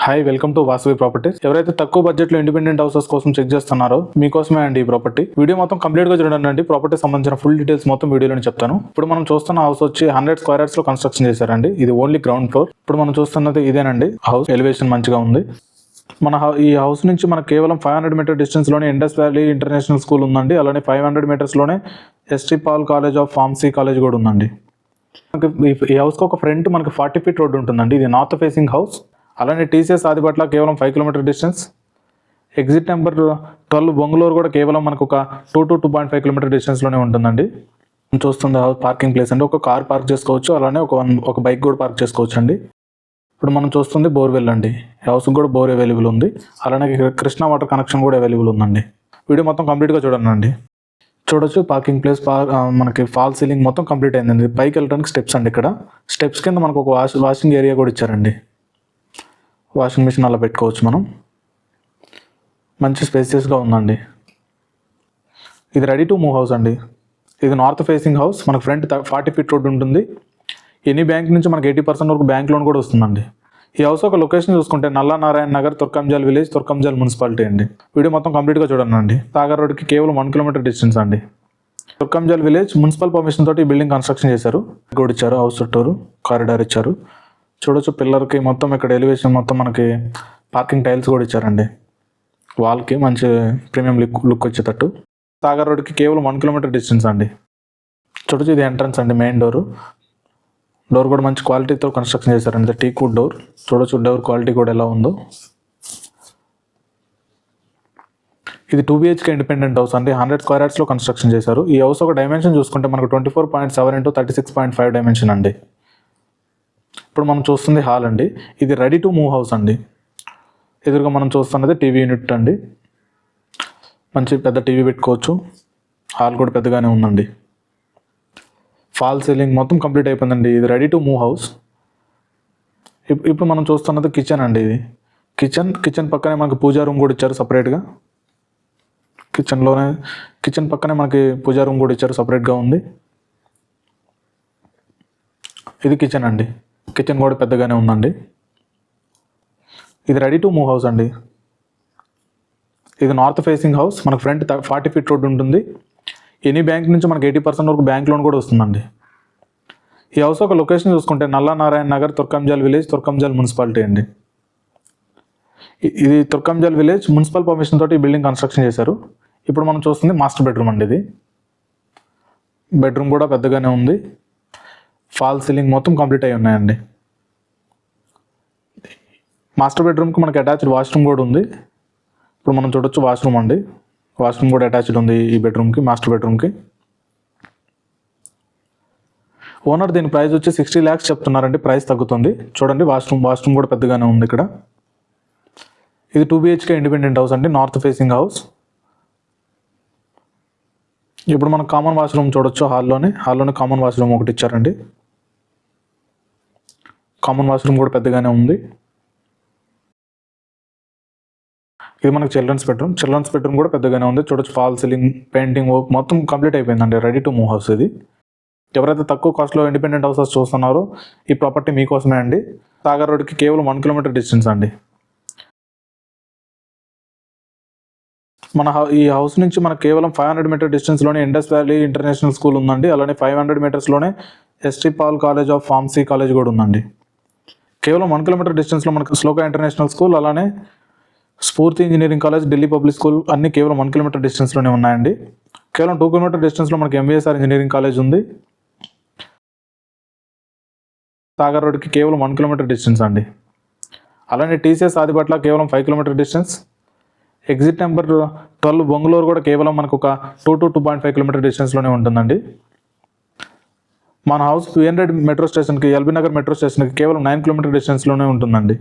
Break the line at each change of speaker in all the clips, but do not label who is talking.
Hi, welcome to Vasavi properties. ఎవరైతే తక్కువ budget లో ఇండిపెండెంట్ హౌసెస్ కోసం చెక్ చేస్తున్నారో మీకోసమే అండి ఈ ప్రాపర్టీ. వీడియో మొత్తం కంప్లీట్ గా చూడండి అండి. ప్రాపర్టీ సంబంధించిన ఫుల్ డీటెయిల్స్ మొత్తం వీడియోలో చెప్తాను. ఇప్పుడు మనం చూస్తున్న హౌస్ వచ్చి 100 స్క్వేర్ యార్డ్స్ లో కన్స్ట్రక్షన్ చేశారండి. ఇది ఓన్లీ గ్రౌండ్ ఫ్లోర్. ఇప్పుడు మనం చూస్తున్నది ఇదేనండి హౌస్. ఎలివేషన్ మంచిగా ఉంది. ఈ హౌస్ నుంచి మనకు కేవలం 500 మీటర్ డిస్టెన్స్ లోనే ఇండస్ వ్యాలీ ఇంటర్నేషనల్ స్కూల్ ఉందండి. అలానే 500 మీటర్స్ లోనే ST Paul college of pharmacy college కూడా ఉందండి. ఈ హౌస్ కి ఒక ఫ్రంట్ మనకి 40 ఫీట్ రోడ్ ఉంటుందండి. ఇది నార్త్ ఫేసింగ్ హౌస్. అలానే టీసీఎస్ ఆదిపట్ల కేవలం 5 kilometre distance. Exit number 12 Bongulur కూడా కేవలం మనకు ఒక 2 to 2.5 కిలోమీటర్ డిస్టెన్స్లోనే ఉంటుందండి. చూస్తుంది పార్కింగ్ ప్లేస్ అండి. ఒక కార్ పార్క్ చేసుకోవచ్చు, అలానే ఒక బైక్ కూడా పార్క్ చేసుకోవచ్చు అండి. ఇప్పుడు మనం చూస్తుంది బోర్వెల్ అండి. హౌస్కి కూడా బోర్ అవైలబుల్ ఉంది. అలానే కృష్ణా వాటర్ కనెక్షన్ కూడా అవైలబుల్ ఉందండి. వీడియో మొత్తం కంప్లీట్గా చూడండి అండి. చూడొచ్చు పార్కింగ్ ప్లేస్, మనకి ఫాల్ సీలింగ్ మొత్తం కంప్లీట్ అయిందండి. పైకి వెళ్ళడానికి స్టెప్స్ అండి. ఇక్కడ స్టెప్స్ కింద మనకు ఒక వాషింగ్ ఏరియా కూడా ఇచ్చారండి. వాషింగ్ మిషన్ అలా పెట్టుకోవచ్చు మనం. మంచి స్పేసియస్గా ఉందండి. ఇది రెడీ టు మూవ్ హౌస్ అండి. ఇది నార్త్ ఫేసింగ్ హౌస్. మనకు ఫ్రంట్ 40 ఫీట్ రోడ్ ఉంటుంది. ఎనీ బ్యాంక్ నుంచి మనకి 80% వరకు బ్యాంక్ లోన్ కూడా వస్తుందండి. ఈ హౌస్ ఒక లొకేషన్ చూసుకుంటే నల్లా నారాయణ నగర్, తుర్కంజల్ విలేజ్, తుర్కంజల్ మున్సిపాలిటీ అండి. వీడియో మొత్తం కంప్లీట్గా చూడండి అండి. సాగర్ రోడ్కి కేవలం 1 కిలోమీటర్ డిస్టెన్స్ అండి. తుర్కంజల్ విలేజ్ మున్సిపల్ పర్మిషన్ తోటి ఈ బిల్డింగ్ కన్స్ట్రక్షన్ చేశారు. కూడా ఇచ్చారు, హౌస్ చుట్టూరు కారిడార్ ఇచ్చారు. చూడొచ్చు పిల్లర్కి మొత్తం ఇక్కడ ఎలివేషన్ మొత్తం మనకి పార్కింగ్ టైల్స్ కూడా ఇచ్చారండి. వాల్కి మంచి ప్రీమియం లుక్ వచ్చేటట్టు. సాగర్ రోడ్కి కేవలం 1 కిలోమీటర్ డిస్టెన్స్ అండి. చూడొచ్చు ఇది ఎంట్రన్స్ అండి. మెయిన్ డోర్ కూడా మంచి క్వాలిటీతో కన్స్ట్రక్షన్ చేశారండి. Teakwood door. చూడొచ్చు డోర్ క్వాలిటీ కూడా ఎలా ఉందో. ఇది 2 BHK ఇండిపెండెంట్ హౌస్ అండి. 100 స్క్వేర్ యార్డ్స్లో కన్స్ట్రక్షన్ చేశారు. ఈ హౌస్ ఒక డైమెన్షన్ చూసుకుంటే మనకు 24.7 into 36.5 డైమెన్షన్ అండి. ఇప్పుడు మనం చూస్తుంది హాల్ అండి. ఇది రెడీ టు మూవ్ హౌస్ అండి. ఎదురుగా మనం చూస్తున్నది టీవీ యూనిట్ అండి. మంచి పెద్ద టీవీ పెట్టుకోవచ్చు. హాల్ కూడా పెద్దగానే ఉందండి. ఫాల్ సీలింగ్ మొత్తం కంప్లీట్ అయిపోయిందండి. ఇది రెడీ టు మూవ్ హౌస్. ఇప్పుడు మనం చూస్తున్నది కిచెన్ అండి. ఇది కిచెన్ పక్కనే మనకి పూజా రూమ్ కూడా ఇచ్చారు సపరేట్గా. కిచెన్ పక్కనే మనకి పూజా రూమ్ కూడా ఇచ్చారు, సపరేట్గా ఉంది. ఇది కిచెన్ అండి. కిచెన్ కూడా పెద్దగానే ఉందండి. ఇది రెడీ టు మూవ్ హౌస్ అండి. ఇది నార్త్ ఫేసింగ్ హౌస్. మనకు ఫ్రంట్ 40 ఫీట్ రోడ్ ఉంటుంది. ఎనీ బ్యాంక్ నుంచి మనకి 80% వరకు బ్యాంక్ లోన్ కూడా వస్తుందండి. ఈ హౌస్ ఒక లొకేషన్ చూసుకుంటే నల్లా నారాయణ నగర్, తుర్కంజల్ విలేజ్, తుర్కంజల్ మున్సిపాలిటీ అండి. ఇది తుర్కంజల్ విలేజ్ మున్సిపల్ పర్మిషన్ తోటి ఈ బిల్డింగ్ కన్స్ట్రక్షన్ చేశారు. ఇప్పుడు మనం చూస్తుంది మాస్టర్ బెడ్రూమ్ అండి. ఇది బెడ్రూమ్ కూడా పెద్దగానే ఉంది. ఫాల్ సీలింగ్ మొత్తం కంప్లీట్ అయి ఉన్నాయండి. మాస్టర్ బెడ్రూమ్కి మనకి అటాచ్డ్ వాష్రూమ్ కూడా ఉంది. ఇప్పుడు మనం చూడొచ్చు వాష్రూమ్ అండి. వాష్రూమ్ కూడా అటాచ్డ్ ఉంది ఈ బెడ్రూమ్కి, మాస్టర్ బెడ్రూమ్కి. ఓనర్ దీని ప్రైస్ వచ్చి 60 lakhs చెప్తున్నారండి. ప్రైస్ తగ్గుతుంది. చూడండి వాష్రూమ్ కూడా పెద్దగానే ఉంది ఇక్కడ. ఇది 2 BHK ఇండిపెండెంట్ హౌస్ అండి. North facing house. ఇప్పుడు మనం కామన్ వాష్రూమ్ చూడొచ్చు. హాల్లోనే కామన్ వాష్రూమ్ ఒకటి ఇచ్చారండి. కామన్ వాష్రూమ్ కూడా పెద్దగానే ఉంది. ఇది మనకి చిల్డ్రన్స్ బెడ్రూమ్ కూడా పెద్దగానే ఉంది. చూడొచ్చు ఫాల్ సీలింగ్, పెయింటింగ్ వర్క్ మొత్తం కంప్లీట్ అయిపోయిందండి. రెడీ టు మూవ్ హౌస్ ఇది. ఎవరైతే తక్కువ కాస్ట్లో ఇండిపెండెంట్ హౌసెస్ చూస్తున్నారో ఈ ప్రాపర్టీ మీకోసమే అండి. సాగర్ రోడ్కి కేవలం 1 కిలోమీటర్ డిస్టెన్స్ అండి. ఈ హౌస్ నుంచి మనకు కేవలం 500 మీటర్ డిస్టెన్స్లోనే ఇండస్ వ్యాలీ ఇంటర్నేషనల్ స్కూల్ ఉందండి. అలానే 500 మీటర్స్లోనే ST Paul college of pharmacy college కూడా ఉందండి. కేవలం 1 కిలోమీటర్ డిస్టెన్స్లో మనకు శ్లోక ఇంటర్నేషనల్ స్కూల్, అలానే స్ఫూర్తి engineering college, Delhi public school అన్ని కేవలం 1 కిలోమీటర్ డిస్టెన్స్లోనే ఉన్నాయండి. కేవలం 2 కిలోమీటర్ డిస్టెన్స్లో మనకి MVSR ఇంజనీరింగ్ కాలేజ్ ఉంది. సాగర్ రోడ్కి కేవలం 1 కిలోమీటర్ డిస్టెన్స్ అండి. అలానే టీసీఎస్ ఆదిపట్ల కేవలం 5 kilometre distance. Exit number 12 Bongulur కూడా కేవలం మనకు ఒక 2 to 2.5 కిలోమీటర్ డిస్టెన్స్లోనే ఉంటుందండి. మన హౌస్ 300 మెట్రో స్టేషన్కి, ఎల్బీ నగర్ మెట్రో స్టేషన్కి కేవలం 9 కిలోమీటర్ డిస్టెన్స్లోనే ఉంటుందండి.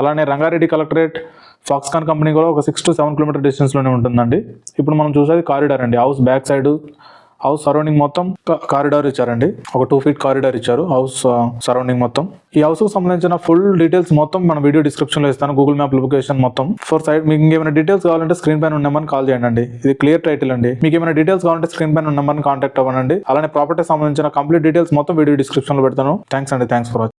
అలానే రంగారెడ్డి కలెక్టరేట్, ఫాక్స్కాన్ కంపెనీ కూడా ఒక 6 to 7 కిలోమీటర్ డిస్టెన్స్లోనే ఉంటుందండి. ఇప్పుడు మనం చూసేది కారిడార్ అండి. House back side, house surrounding మొత్తం కారిడార్ ఇచ్చారండి. ఒక 2 feet కారిడార్ ఇచ్చారు హౌస్ సరౌండింగ్ మొత్తం. ఈ హౌస్కి సంబంధించిన ఫుల్ డీటెయిల్స్ మొత్తం మన వీడియో డిస్క్రిప్షన్లో ఇస్తాను. గూగుల్ మ్యాప్ లొకేషన్ మొత్తం ఫోర్ సైడ్. మీకు ఇంకేమైనా డీటెయిల్స్ కావాలంటే స్క్రీన్ పైన ఉన్న నెంబర్ని కాల్ చేయండి. ఇది క్లియర్ టైటిల్ అండి. మీకు ఏమైనా డీటెయిల్స్ కావాలంటే స్క్రీన్ పైన ఉన్న నెంబర్ని కాంటాక్ట్ అవ్వండి. అలానే ప్రాపర్టీ సంబంధించిన కంప్లీట్ డీటెయిల్స్ మొత్తం వీడియో డిస్క్రిప్షన్లో పెడతాను. Thanks for watching.